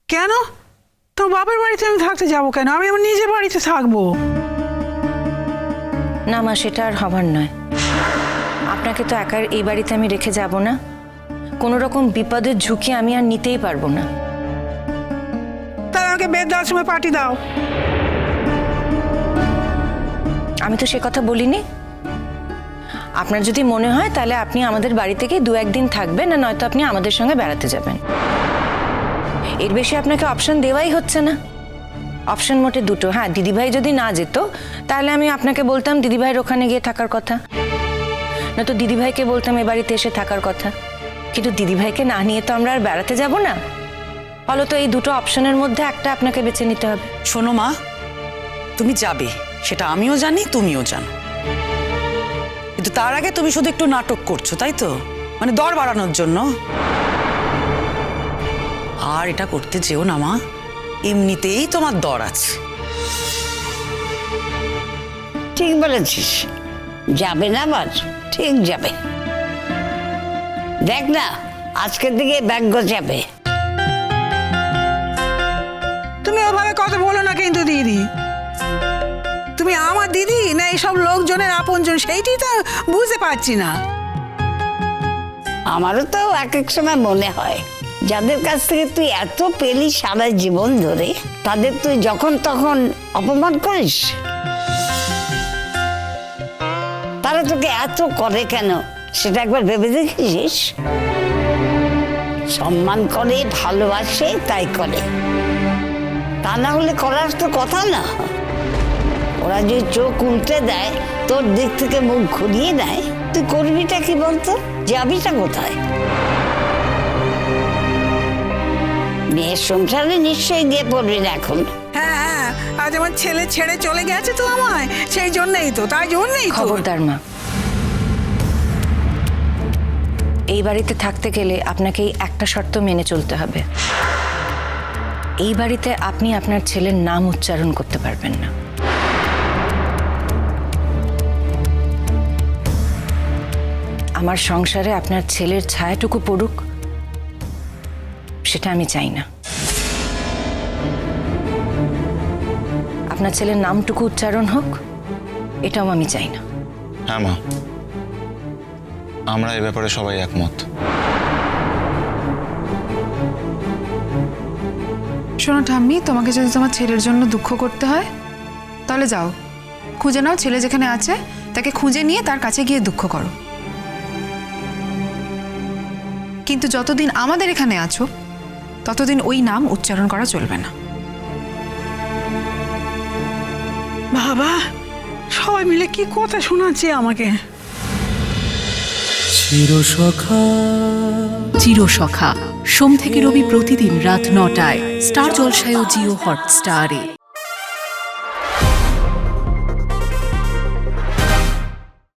কেন? তোর বাপের বাড়িতে আমি থাকতে যাবো কেন? আমি আমার নিজের বাড়িতে থাকবো। না মা, সেটা আর হবার নয়। আপনাকে তো একার এই বাড়িতে আমি রেখে যাব না। কোনো রকম বিপদের ঝুঁকি আমি আর নিতেই পারবো না। তাহলে আমাকে বৃদ্ধাশ্রমে পাঠিয়ে দাও। আমি তো সে কথা বলিনি। আপনার যদি মনে হয় তাহলে আপনি আমাদের বাড়ি থেকে 2-1 দিন থাকবেন, না নয়তো আপনি আমাদের সঙ্গে বেড়াতে যাবেন। এর বেশি আপনাকে অপশন দেওয়াই হচ্ছে না। অপশন মোটে দুটো। হ্যাঁ, দিদিভাই যদি না যেত তাহলে আমি আপনাকে বলতাম দিদিভাইয়ের ওখানে গিয়ে থাকার কথা, নয়তো দিদিভাইকে বলতাম এ বাড়িতে এসে থাকার কথা। কিন্তু দিদিভাইকে না নিয়ে তো আমরা আর বেড়াতে যাব না। ফলত এই দুটো অপশনের মধ্যে একটা আপনাকে বেছে নিতে হবে। শোনো মা, তুমি যাবে সেটা আমিও জানি, তুমিও জানো, কিন্তু তার আগে তুমি শুধু একটু নাটক করছো, তাই তো? মানে দর বাড়ানোর জন্য। আর এটা করতে যেও না মা, এমনিতেই তোমার দর আছে। ঠিক বলেছিস, যাবে না আবার, ঠিক যাবে। দেখ না, আজকের দিকে ব্যাগ গোছাবে। তুমি ওভাবে কথা বলো না কিন্তু দিদি। তুমি আমার দিদি না এইসব লোকজনের আপনজন, সেইটাই তো বুঝতে পারছি না। আমারও তো এক এক সময় মনে হয়, যাদের কাছ থেকে তুই এত পেলি সারা জীবন ধরে, তাদের তুই যখন তখন অপমান করিস। তারা তোকে এত করে কেন সেটা একবার ভেবে দেখেছিস? সম্মান করে, ভালোবাসে, তাই করে। তা না হলে করার তো কথা না। ওরা যে চোখ উল্টে দেয়, তোর দিক থেকে মুখ ঘুরিয়ে দেয়, তুই করবিটা কি বলতো? যাবিটা কোথায়? মেয়ের সংসারে নিশ্চয়ই গিয়ে পড়বি না এখন। হ্যাঁ হ্যাঁ, আজ আমার ছেলে ছেড়ে চলে গেছে তো আমায়, সেই জন্যই তো, তাই জন্যই তো। খবরদার মা, এই বাড়িতে থাকতে গেলে আপনাকে এই একটা শর্ত মেনে চলতে হবে। এই বাড়িতে আপনি আপনার ছেলের নাম উচ্চারণ করতে পারবেন না। আমার সংসারে আপনার ছেলের ছায়াটুকু পড়ুক, সেটা আমি চাই না। আপনার ছেলের নামটুকু উচ্চারণ হোক, এটাও আমি চাই না। হ্যাঁ মা, আমরা এ ব্যাপারে সবাই একমত। শোনো ঠাম্মি, তোমাকে যদি তোমার ছেলের জন্য দুঃখ করতে হয় তাহলে যাও, খুঁজে নাও ছেলে যেখানে আছে, তাকে খুঁজে নিয়ে তার কাছে গিয়ে দুঃখ করো। কিন্তু যতদিন আমাদের এখানে আছো ততদিন ওই নাম উচ্চারণ করা চলবে না। বাবা, সবাই মিলে কি কথা শোনাচ্ছে আমাকে। চিরসখা সোম থেকে রবি প্রতিদিন রাত 9টায় স্টার জলসায় ও জিও হটস্টারে।